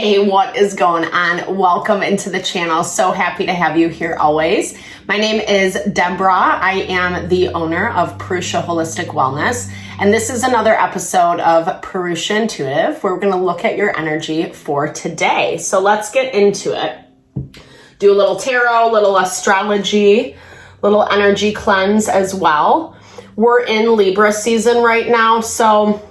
Hey, what is going on? Welcome into the channel. So happy to have you here always. My name is Deborah. I am the owner of Purusha Holistic Wellness, and this is another episode of Purusha Intuitive, where we're going to look at your energy for today. So let's get into it. Do a little tarot, little astrology, little energy cleanse as well. We're in Libra season right now, so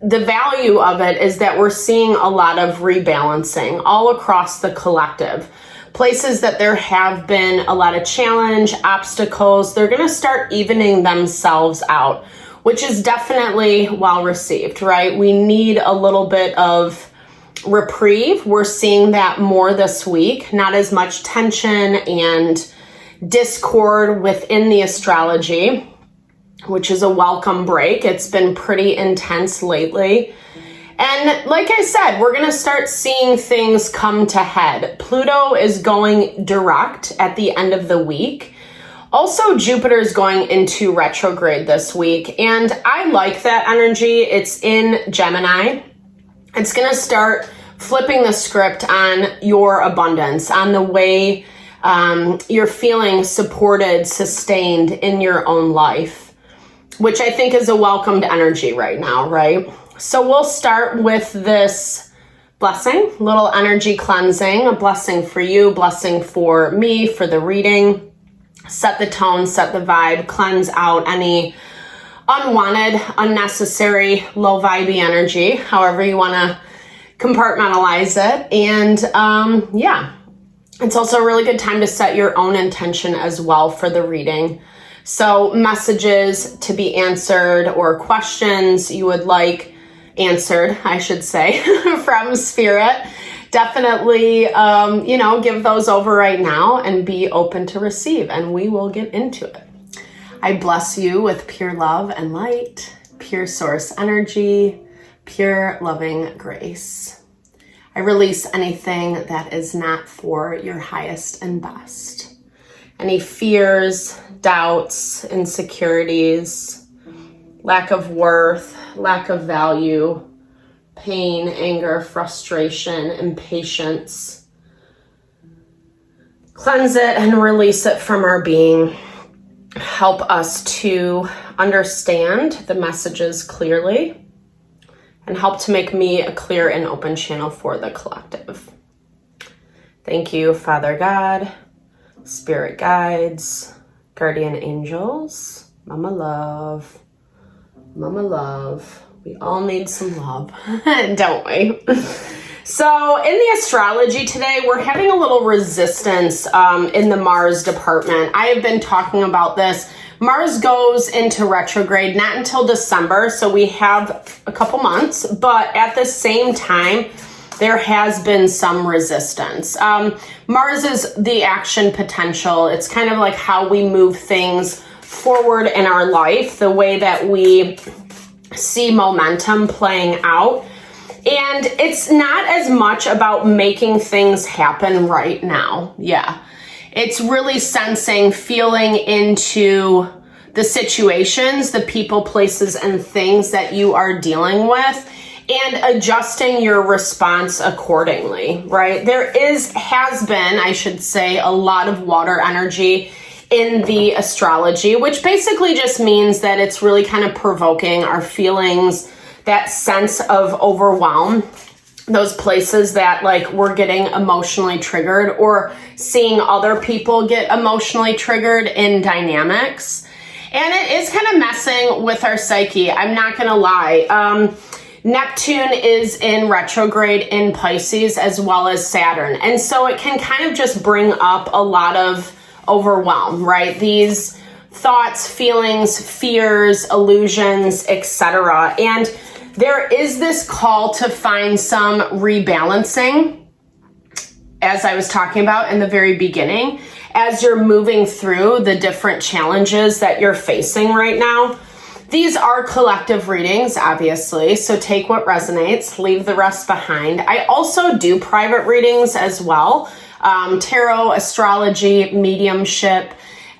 the value of it is that we're seeing a lot of rebalancing all across the collective. Places that there have been a lot of challenge, obstacles, they're going to start evening themselves out, which is definitely well received, right? We need a little bit of reprieve. We're seeing that more this week, not as much tension and discord within the astrology, which is a welcome break. It's been pretty intense lately. And like I said, we're going to start seeing things come to head. Pluto is going direct at the end of the week. Also, Jupiter is going into retrograde this week. And I like that energy. It's in Gemini. It's going to start flipping the script on your abundance, on the way you're feeling supported, sustained in your own life, which I think is a welcomed energy right now, right? So we'll start with this blessing, little energy cleansing, a blessing for you, blessing for me, for the reading. Set the tone, set the vibe, cleanse out any unwanted, unnecessary, low vibey energy, however you want to compartmentalize it. And yeah, it's also a really good time to set your own intention as well for the reading. So messages to be answered or questions you would like answered, I should say, from Spirit, definitely, give those over right now and be open to receive, and we will get into it. I bless you with pure love and light, pure source energy, pure loving grace. I release anything that is not for your highest and best. Any fears, doubts, insecurities, lack of worth, lack of value, pain, anger, frustration, impatience. Cleanse it and release it from our being. Help us to understand the messages clearly and help to make me a clear and open channel for the collective. Thank you, Father God, Spirit guides, guardian angels, Mama Love. Mama Love. We all need some love, don't we? So in the astrology today, we're having a little resistance in the Mars department. I have been talking about this. Mars goes into retrograde not until December, so we have a couple months, but at the same time, there has been some resistance. Mars is the action potential. It's kind of like how we move things forward in our life, the way that we see momentum playing out. And it's not as much about making things happen right now. Yeah. It's really sensing, feeling into the situations, the people, places, and things that you are dealing with, and adjusting your response accordingly, right? There has been, I should say, a lot of water energy in the astrology, which basically just means that it's really kind of provoking our feelings, that sense of overwhelm, those places that like we're getting emotionally triggered or seeing other people get emotionally triggered in dynamics. And it is kind of messing with our psyche. I'm not going to lie. Neptune is in retrograde in Pisces as well as Saturn. And so it can kind of just bring up a lot of overwhelm, right? These thoughts, feelings, fears, illusions, etc. And there is this call to find some rebalancing, as I was talking about in the very beginning, as you're moving through the different challenges that you're facing right now. These are collective readings, obviously, so take what resonates, leave the rest behind. I also do private readings as well, tarot, astrology, mediumship,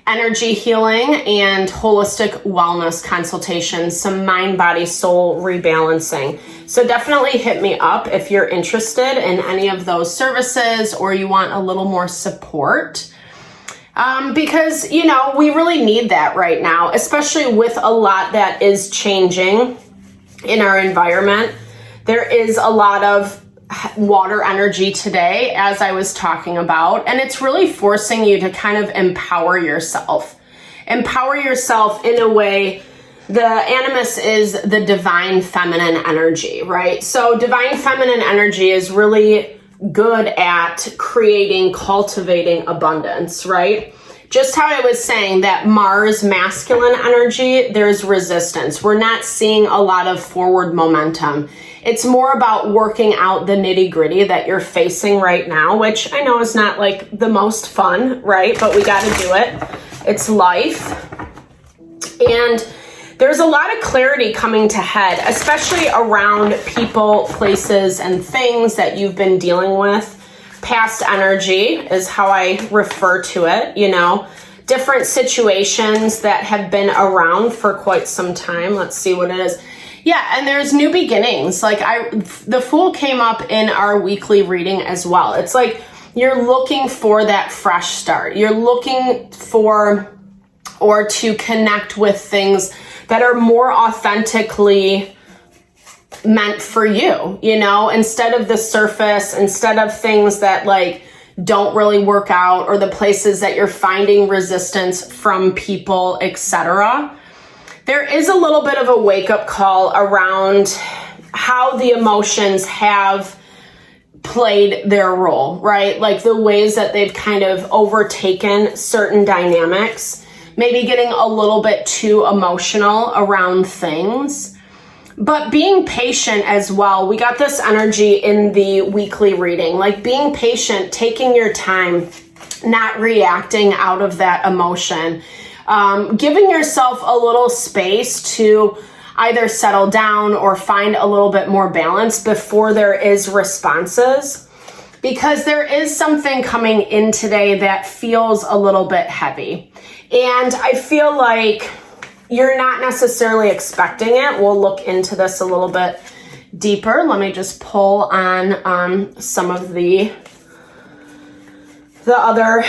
energy healing and holistic wellness consultations, some mind, body, soul rebalancing. So definitely hit me up if you're interested in any of those services or you want a little more support. Because, you know, we really need that right now, especially with a lot that is changing in our environment. There is a lot of water energy today, as I was talking about, and it's really forcing you to kind of empower yourself. Empower yourself in a way. The animus is the divine feminine energy, right? So divine feminine energy is really good at creating, cultivating abundance, right? Just how I was saying that Mars masculine energy, there's resistance. We're not seeing a lot of forward momentum. It's more about working out the nitty gritty that you're facing right now, which I know is not like the most fun, right? But we got to do it. It's life. And there's a lot of clarity coming to head, especially around people, places, and things that you've been dealing with. Past energy is how I refer to it, you know, different situations that have been around for quite some time. Let's see what it is. Yeah, and there's new beginnings. Like the Fool came up in our weekly reading as well. It's like you're looking for that fresh start. You're looking for or to connect with things that are more authentically meant for you, you know, instead of the surface, instead of things that like don't really work out or the places that you're finding resistance from people, etc. There is a little bit of a wake-up call around how the emotions have played their role, right? Like the ways that they've kind of overtaken certain dynamics, maybe getting a little bit too emotional around things. But being patient as well. We got this energy in the weekly reading, like being patient, taking your time, not reacting out of that emotion. Giving yourself a little space to either settle down or find a little bit more balance before there is responses, because there is something coming in today that feels a little bit heavy. And I feel like you're not necessarily expecting it. We'll look into this a little bit deeper. Let me just pull on some of the other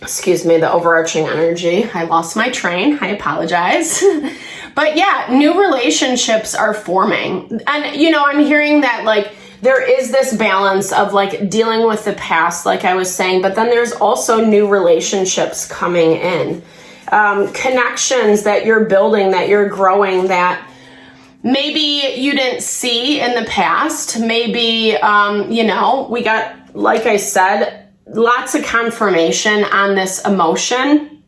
excuse me, the overarching energy. I lost my train. I apologize. But yeah, new relationships are forming. And, you know, I'm hearing that like there is this balance of like dealing with the past, like I was saying, but then there's also new relationships coming in. Connections that you're building, that you're growing, that maybe you didn't see in the past. Maybe, you know, we got, like I said, lots of confirmation on this emotion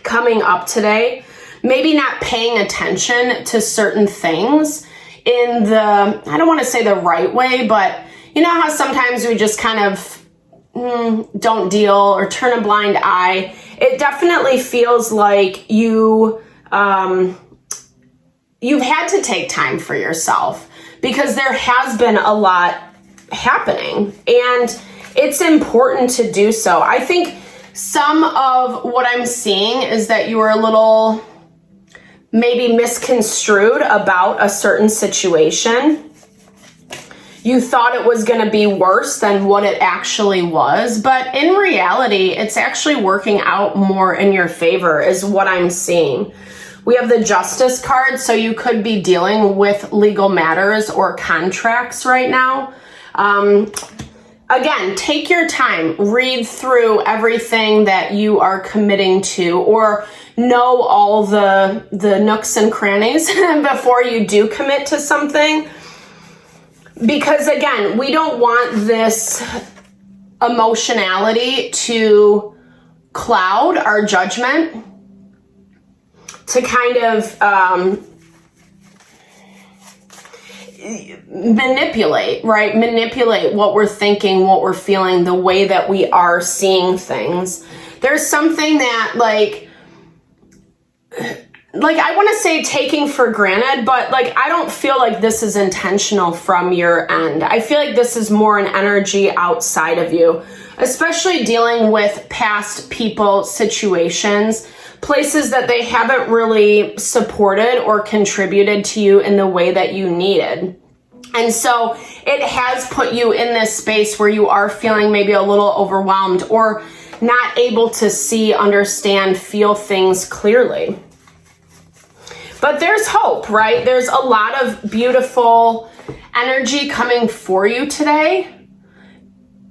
coming up today. Maybe not paying attention to certain things in the, I don't want to say the right way, but you know how sometimes we just kind of don't deal or turn a blind eye. It definitely feels like you've had to take time for yourself because there has been a lot happening, and it's important to do so. I think some of what I'm seeing is that you were a little maybe misconstrued about a certain situation. You thought it was going to be worse than what it actually was, but in reality, it's actually working out more in your favor is what I'm seeing. We have the Justice card, so you could be dealing with legal matters or contracts right now. Again, take your time, read through everything that you are committing to, or know all the nooks and crannies before you do commit to something. Because again, we don't want this emotionality to cloud our judgment, to kind of manipulate, right? Manipulate what we're thinking, what we're feeling, the way that we are seeing things. There's something that like I want to say taking for granted, but like I don't feel like this is intentional from your end. I feel like this is more an energy outside of you especially dealing with past people, situations, places that they haven't really supported or contributed to you in the way that you needed. And so it has put you in this space where you are feeling maybe a little overwhelmed or not able to see, understand, feel things clearly. But there's hope, right? There's a lot of beautiful energy coming for you today.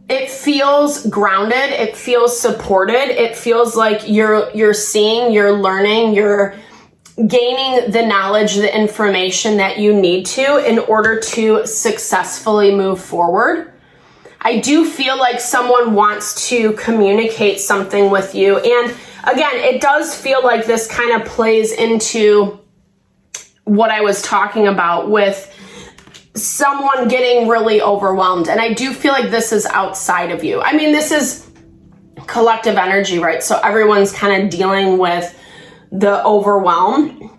It feels grounded. It feels supported. It feels like you're seeing, you're learning, you're gaining the knowledge, the information that you need to in order to successfully move forward. I do feel like someone wants to communicate something with you. And again, it does feel like this kind of plays into what I was talking about with someone getting really overwhelmed. And I do feel like this is outside of you. I mean, this is collective energy, right? So everyone's kind of dealing with the overwhelm.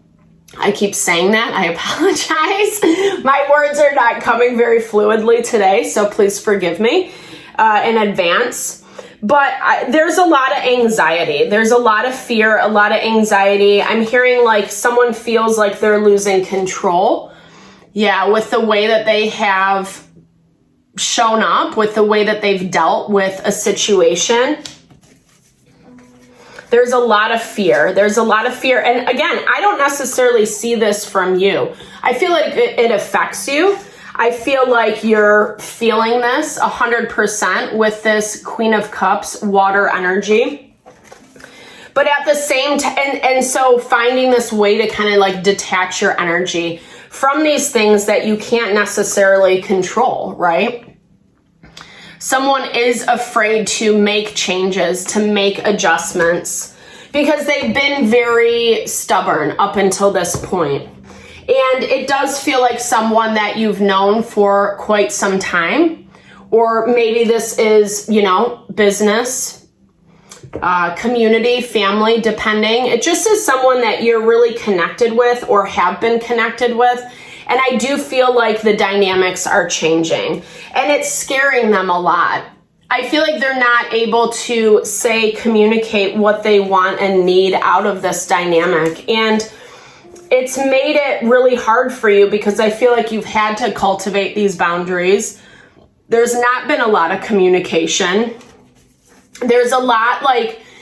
I keep saying that. I apologize. My words are not coming very fluidly today, so please forgive me in advance. But there's a lot of anxiety. There's a lot of fear, a lot of anxiety. I'm hearing like someone feels like they're losing control. Yeah, with the way that they have shown up, with the way that they've dealt with a situation. There's a lot of fear. There's a lot of fear. And again, I don't necessarily see this from you. I feel like it affects you. I feel like you're feeling this 100% with this Queen of Cups water energy. But at the same time, and so finding this way to kind of like detach your energy from these things that you can't necessarily control, right? Someone is afraid to make changes, to make adjustments, because they've been very stubborn up until this point. And it does feel like someone that you've known for quite some time, or maybe this is, business, community, family, depending. It just is someone that you're really connected with or have been connected with. And I do feel like the dynamics are changing and it's scaring them a lot. I feel like they're not able to communicate what they want and need out of this dynamic. And it's made it really hard for you because I feel like you've had to cultivate these boundaries. There's not been a lot of communication. There's a lot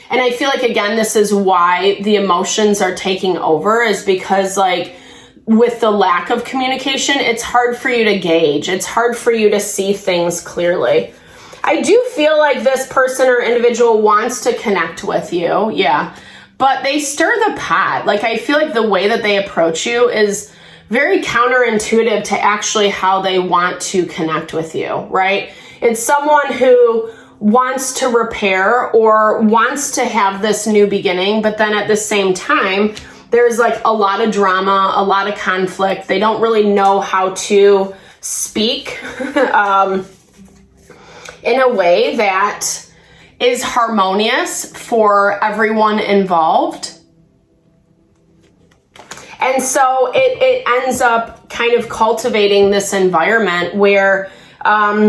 and I feel like, again, this is why the emotions are taking over, is because with the lack of communication, it's hard for you to gauge. It's hard for you to see things clearly. I do feel like this person or individual wants to connect with you. Yeah. But they stir the pot. I feel like the way that they approach you is very counterintuitive to actually how they want to connect with you, right? It's someone who wants to repair or wants to have this new beginning, but then at the same time, there's a lot of drama, a lot of conflict. They don't really know how to speak in a way that is harmonious for everyone involved. And so it ends up kind of cultivating this environment where, I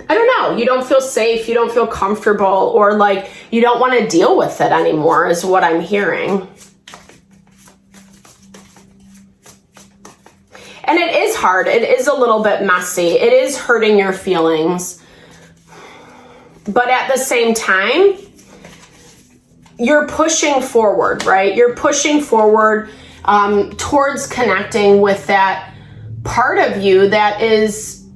don't know, you don't feel safe, you don't feel comfortable, or you don't want to deal with it anymore is what I'm hearing. And it is hard. It is a little bit messy. It is hurting your feelings. But at the same time, you're pushing forward, right? You're pushing forward towards connecting with that part of you that is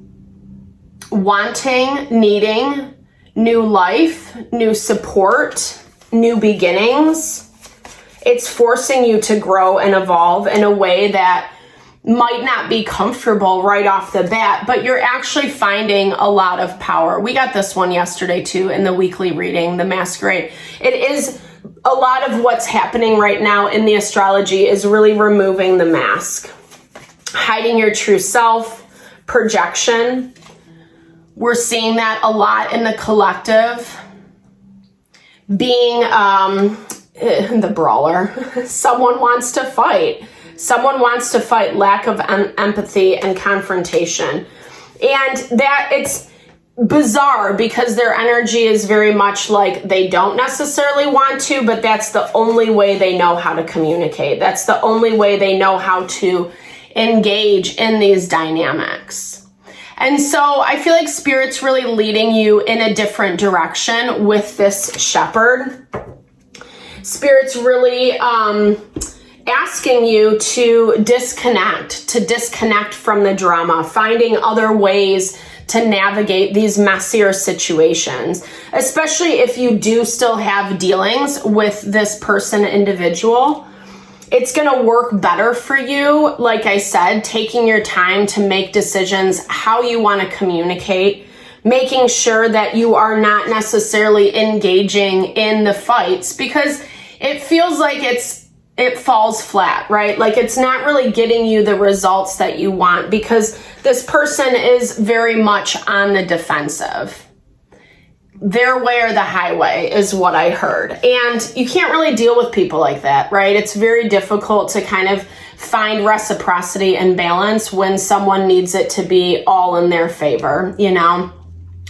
wanting, needing new life, new support, new beginnings. It's forcing you to grow and evolve in a way that might not be comfortable right off the bat, but you're actually finding a lot of power. We got this one yesterday too in the weekly reading, the masquerade. It is a lot of what's happening right now in the astrology is really removing the mask, hiding your true self, projection. We're seeing that a lot in the collective. Being the brawler. Someone wants to fight. Someone wants to fight lack of empathy and confrontation. And that bizarre because their energy is very much like they don't necessarily want to, but that's the only way they know how to communicate. That's the only way they know how to engage in these dynamics. And so I feel like Spirit's really leading you in a different direction with this shepherd. Spirit's really asking you to disconnect from the drama, finding other ways to navigate these messier situations, especially if you do still have dealings with this person individual. It's going to work better for you, like I said, taking your time to make decisions how you want to communicate, making sure that you are not necessarily engaging in the fights, because it feels like it falls flat, right? Like it's not really getting you the results that you want because this person is very much on the defensive. Their way or the highway is what I heard. And you can't really deal with people like that, right? It's very difficult to kind of find reciprocity and balance when someone needs it to be all in their favor, you know?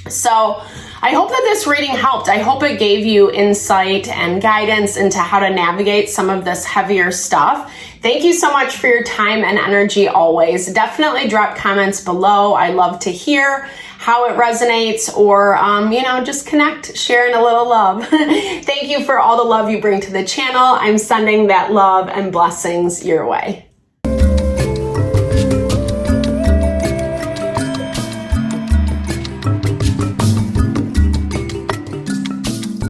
So I hope that this reading helped. I hope it gave you insight and guidance into how to navigate some of this heavier stuff. Thank you so much for your time and energy always. Definitely drop comments below. I love to hear how it resonates or, just connect, sharing a little love. Thank you for all the love you bring to the channel. I'm sending that love and blessings your way.